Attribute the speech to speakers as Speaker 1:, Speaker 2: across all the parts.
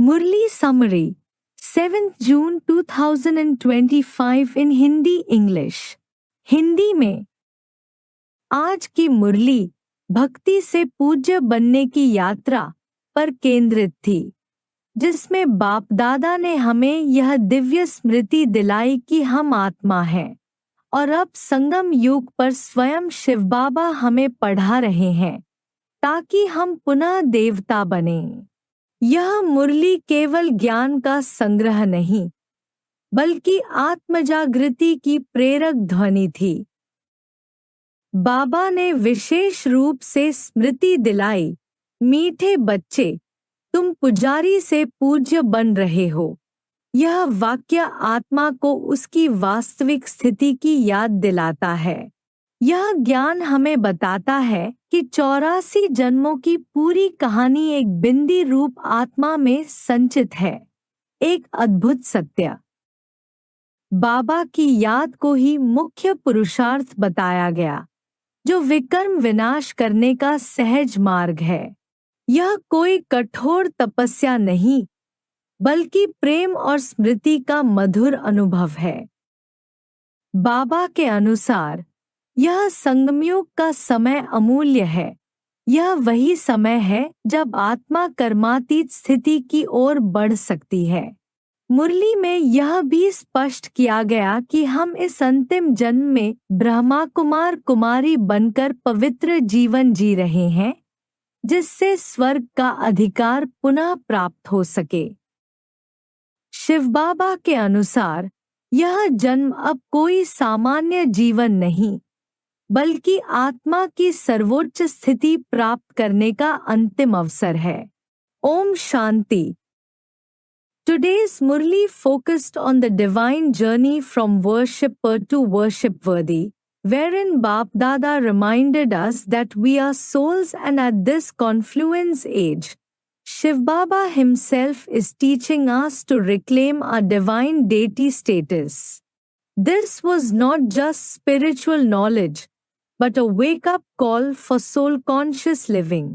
Speaker 1: Murli summary 7th June 2025 in Hindi English। Hindi में आज की मुरली भक्ति से पूज्य बनने की यात्रा पर केंद्रित थी, जिसमें बाप दादा ने हमें यह दिव्य स्मृति दिलाई कि हम आत्मा हैं और अब संगम युग पर स्वयं शिव बाबा हमें पढ़ा रहे हैं ताकि हम पुनः देवता बनें। यह मुरली केवल ज्ञान का संग्रह नहीं, बल्कि आत्मजागृति की प्रेरक ध्वनि थी। बाबा ने विशेष रूप से स्मृति दिलाई, मीठे बच्चे, तुम पुजारी से पूज्य बन रहे हो। यह वाक्य आत्मा को उसकी वास्तविक स्थिति की याद दिलाता है। यह ज्ञान हमें बताता है कि 84 जन्मों की पूरी कहानी एक बिंदी रूप आत्मा में संचित है। एक अद्भुत सत्य। बाबा की याद को ही मुख्य पुरुषार्थ बताया गया, जो विकर्म विनाश करने का सहज मार्ग है। यह कोई कठोर तपस्या नहीं, बल्कि प्रेम और स्मृति का मधुर अनुभव है। बाबा के अनुसार यह संगमयुग का समय अमूल्य है। यह वही समय है जब आत्मा कर्मातीत स्थिति की ओर बढ़ सकती है। मुरली में यह भी स्पष्ट किया गया कि हम इस अंतिम जन्म में ब्रह्मा कुमार कुमारी बनकर पवित्र जीवन जी रहे हैं, जिससे स्वर्ग का अधिकार पुनः प्राप्त हो सके। शिव बाबा के अनुसार यह जन्म अब कोई सामान्य जीवन नहीं, बल्कि आत्मा की सर्वोच्च स्थिति प्राप्त करने का अंतिम अवसर है। Om Shanti. Today's Murli focused on the divine journey from worshipper to worshipworthy, wherein Bap Dada reminded us that we are souls, and at this confluence age, Shiv Baba himself is teaching us to reclaim our divine deity status. This was not just spiritual knowledge, but a wake-up call for soul-conscious living.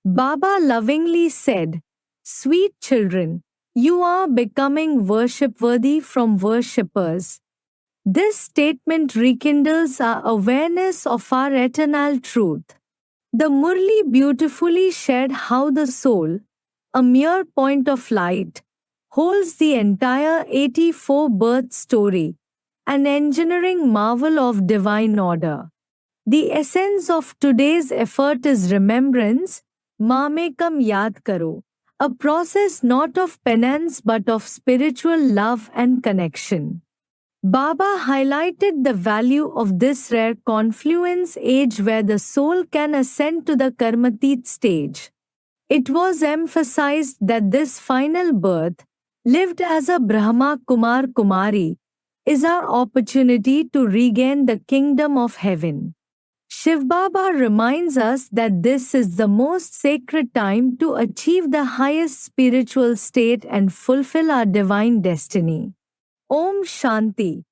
Speaker 1: Baba lovingly said, "Sweet children, you are becoming worship-worthy from worshippers." This statement rekindles our awareness of our eternal truth. The Murli beautifully shared how the soul, a mere point of light, holds the entire 84-birth story, an engineering marvel of divine order. The essence of today's effort is remembrance, Mamekam Yad Karo, a process not of penance but of spiritual love and connection. Baba highlighted the value of this rare confluence age where the soul can ascend to the Karmatit stage. It was emphasized that this final birth, lived as a Brahma Kumar Kumari, is our opportunity to regain the kingdom of heaven. Shiv Baba reminds us that this is the most sacred time to achieve the highest spiritual state and fulfill our divine destiny. Om Shanti.